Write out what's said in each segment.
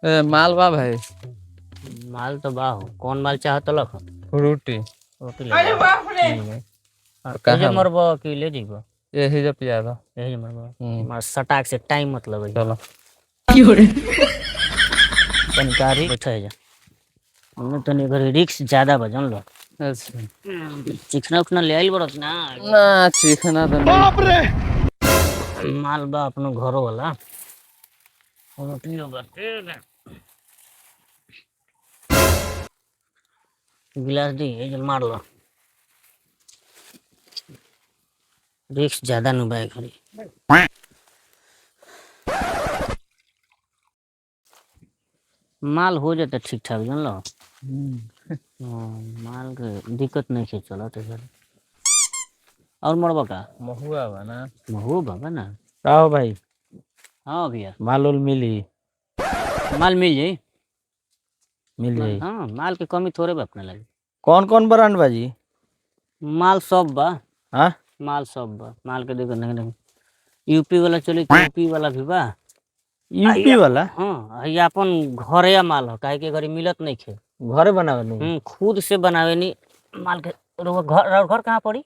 माल बा भाई। माल तो बाहो कौन माल चाहत लख फ्रूटी। रोटी ले नहीं है कहाँ बा? मरबो कि ले जइबो यही जो पिया बा। यही मरबो मार सटाक से टाइम मतलब है चलो। जानकारी बैठे जा हमने तनी घर रिक्स ज्यादा बजन लो अच्छा। चिकना उकना ले आइल बड़त ना ना चिकना तो नहीं। माल बा अपनो घरो वाला रोटी होगा गिलास दी ये जो मार लो रिक्स ज्यादा नु बाय खड़ी माल हो जाता ठीक ठाक जान लो माल के दिक्कत नहीं है चलो तो सर और मरबा का महुआ बा ना। महू बाबा ना आओ भाई हाँ भैया माल उल मिली माल मिल जाई मिल जाई। हाँ माल की कमी थोड़े बा अपने लगे कौन कौन ब्रांड बाजी? माल सब बा हाँ माल सब बा माल के देखो नहीं यूपी वाला चले यूपी वाला भी बा यूपी वाला हाँ ये अपन घरे माल हो काहे के घरे मिलत नहीं खे घरे बनावे नहीं? खुद से बनावे नी माल के घर घर कहाँ पड़ी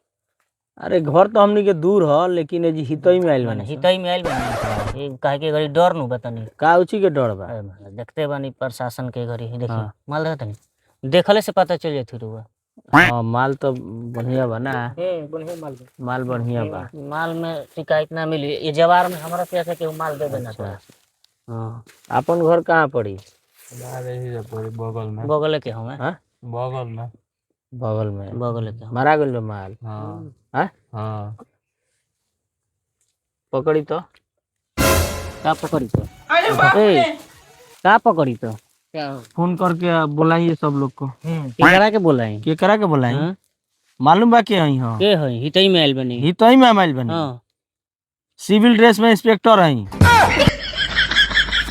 अरे घर तो हमनी के दूर ह लेकिन ये जी हितई में आइल बने हितई में आइल बनी ये काहे के घरी डर नु बतानी का उची के डर बा? देखते बानी प्रशासन के घरी देखिए हाँ। माल देखता नहीं देखले से पता चल जाती रुआ हाँ माल तो बढ़िया बा ना। बढ़िया माल बढ़िया बा। माल में शिकायत ना मिली ये जवार में हमारा पैसा के माल दे देना था हाँ अपन घर कहाँ पड़ी? यही जो पूरी बगल में। बगल के हमें हाँ बगल में। बगल में बगल के मारा गइल बा माल। हाँ हाँ हाँ। पकड़ी तो का पकड़ी तो ए का पकड़ी तो फोन करके बुलाइए सब लोग को। केकरा के बोलाई के करा के बुलाई? हाँ? मालूम बा के हई? हाँ के हई हितई में आइल बनी हितई में आइल बनी। हाँ सिविल ड्रेस में इंस्पेक्टर हई।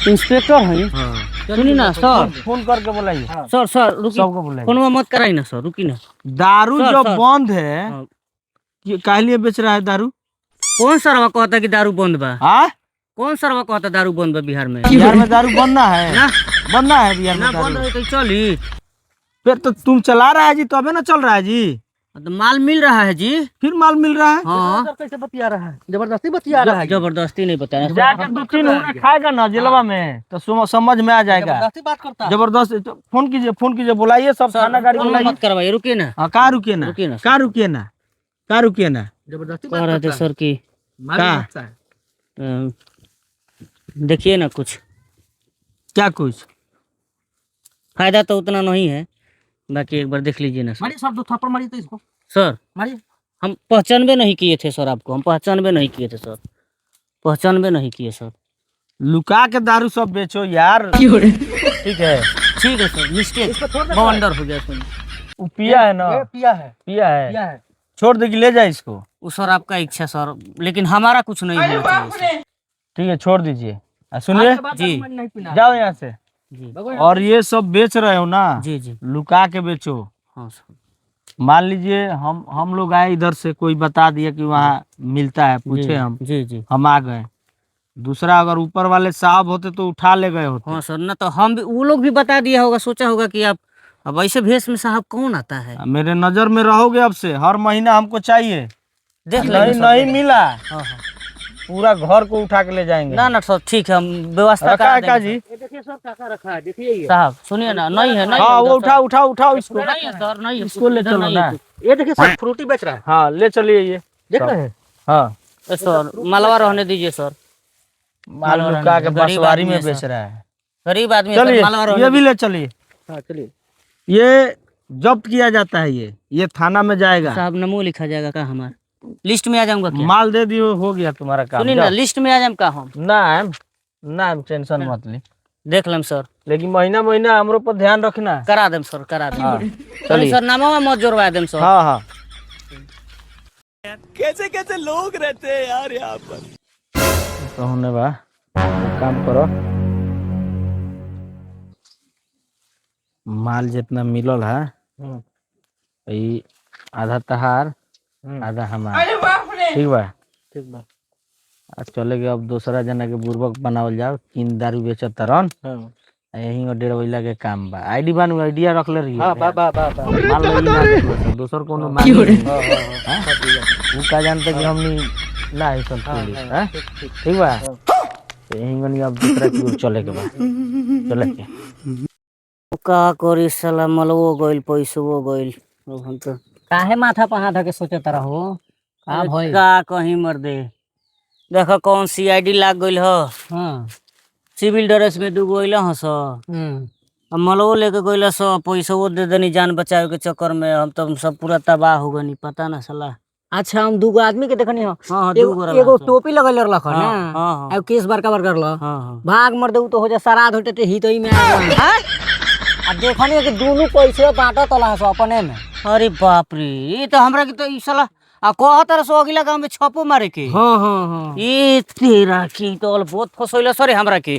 इंस्पेक्टर हई सुनी ना सर फोन करके बुलाइए सर सर रुकी सबको बुलाइए। फोनवा मत कराई ना सर रुकी ना दारू सर, जो सर। बंद है हाँ। ये काहे लिए बेच रहा है दारू? कौन सरवा कहता कि दारू बंद बा हाँ कौन सरवा कहता दारू बंद बा बिहार में बिहार में दारू बनना है ना बनना है बिहार ना में बंद दारू। है तो चली फिर तो तुम चला रहा है जी तबे ना चल रहा है जी। तो माल मिल रहा है जी फिर माल मिल रहा है। हाँ कैसे बतिया रहा है? जबरदस्ती बतिया रहा है। जबरदस्ती नहीं बताया जाके 2-3 होना खाएगा ना जिलवा में तो समझ में आ जाएगा। जबरदस्ती बात करता है जबरदस्ती तो फोन कीजिए बुलाइए सब थाना गाड़ी फोन बुलाइए। मत करवाइए रुकिए ना हाँ कहाँ रुकिए ना रुकिए ना कहाँ रुकिए ना कहाँ रुकिए ना जबरदस्ती कह रहे थे सर की कहाँ देखिए ना कुछ क्या कुछ फायदा तो उतना नहीं है बाकी एक बार देख लीजिए ना सर मारिए सर 2 थप्पड़ मारिए तो इसको सर मारिए। हम पहचानबे नहीं किए थे सर आपको हम पहचानबे नहीं किए थे सर पहचानबे नहीं किए सर लुका के दारू सब बेचो यार। ठीक है ठीक है सर मिस्टेक बवंडर हो गया सर वो पिया है ना? पिया है छोड़ दे कि ले जाए इसको। वो सर आपका इच्छा सर लेकिन हमारा कुछ नहीं होना चाहिए ठीक है छोड़ दीजिए। सुनिए जी जाओ यहाँ से। जी और ये सब बेच रहे हो ना जी जी लुका के बेचो। हाँ सर मान लीजिए हम लोग आए इधर से कोई बता दिया कि वहाँ मिलता है पूछे हम जी जी हम आ गए। दूसरा अगर ऊपर वाले साहब होते तो उठा ले गए होते। हाँ सर ना तो हम भी वो लोग भी बता दिया होगा सोचा होगा कि आप अब ऐसे भेष में साहब कौन आता है मेरे नजर में रहोगे अब से हर महीना हमको चाहिए। देख नहीं लेंगे सर, नहीं देख मिला हाँ हाँ पूरा घर को उठा के ले जाएंगे। ना ना सर ठीक है हम व्यवस्था रखा करा है का देंगे जी? सर। देखिए सर काका रखा है देखिए साहब सुनिए ना नहीं है नहीं हाँ है वो उधर, सर। उठाओ इसको। नहीं है सर नहीं है इसको ले इधर चलो नहीं ना। है। ये देखिए सर फ्रूटी बेच रहा है हाँ ले चलिए ये देख रहे हैं हाँ सर मालवा रहने दीजिए सर माल मालवा लुका के रहने दीजिए, गरीब बसवारी आदमी में है बेच सर। रहा है। गरीब आदमी है सर, चलिए मालवा रहने ये भी दीजिए। ले चलिए। हाँ चलिए ये जब्त किया जाता है ये थाना में जाएगा। साहब नमो लिखा जाएगा का हमारा लिस्ट में आ जाऊंगा क्या माल दे दियो हो गया तुम्हारा काम। सुनिए ना लिस्ट में आ जाऊँ का हम ना टेंशन मत ली देख लें सर लेकिन महीना महीना हमरो पर ध्यान रखना। करा देम सर करा देम हाँ चलिए सर नामा मत जोड़वा देम सर हाँ हाँ कैसे कैसे लोग रहते हैं यार यहाँ पर। तो होने बा एक काम करो माल जितना मिलल है ई आधा तहार आधा हमार। ठीक बा ठीक बा आज चले गए अब दूसरा जना के बुर्बक बनावल जाओ 3 दारू बेचत तरन यही और डेढ़ के काम बा। आईडी बानू आइडिया रख ले रही हां बा बा बा बा। मान लो ई ना दोसर कोनो मान लो वो का जानते कि हमनी ना है सब पुलिस हां ठीक बा। यही गनी अब दूसरा की ओर चले के बा चले के का करी साला मलवो गइल पैसवो गइल हम तो काहे माथा पे हाथ धके सोचत रहो का भइल का कहीं मर दे देखो कौन सीआईडी लाग गइल ह हां सिविल ड्रेस में दुगो अइला हस अब मलवो लेके गइला स पैसवो दे देनी जान बचावे के चक्कर में हम तो सब पूरा तबाह हो गनी पता ना साला। अच्छा हम दुगो आदमी के देखनी हो हां दुगो एगो टोपी लगल रख ना हां केस बड़का बड़का करल हां भाग मर दे तो हो जा श्राद्ध होते ही तो ही में हां आ देखनी कि दोनों पैसे बांटा तला हस अपने में। अरे बाप रे ये तो हमरा के तो ई साला आ कहतर सो अगला गांव में छपो मारे के हां हां हां ये तेरा की तो बहुत फसैला सरे हमरा के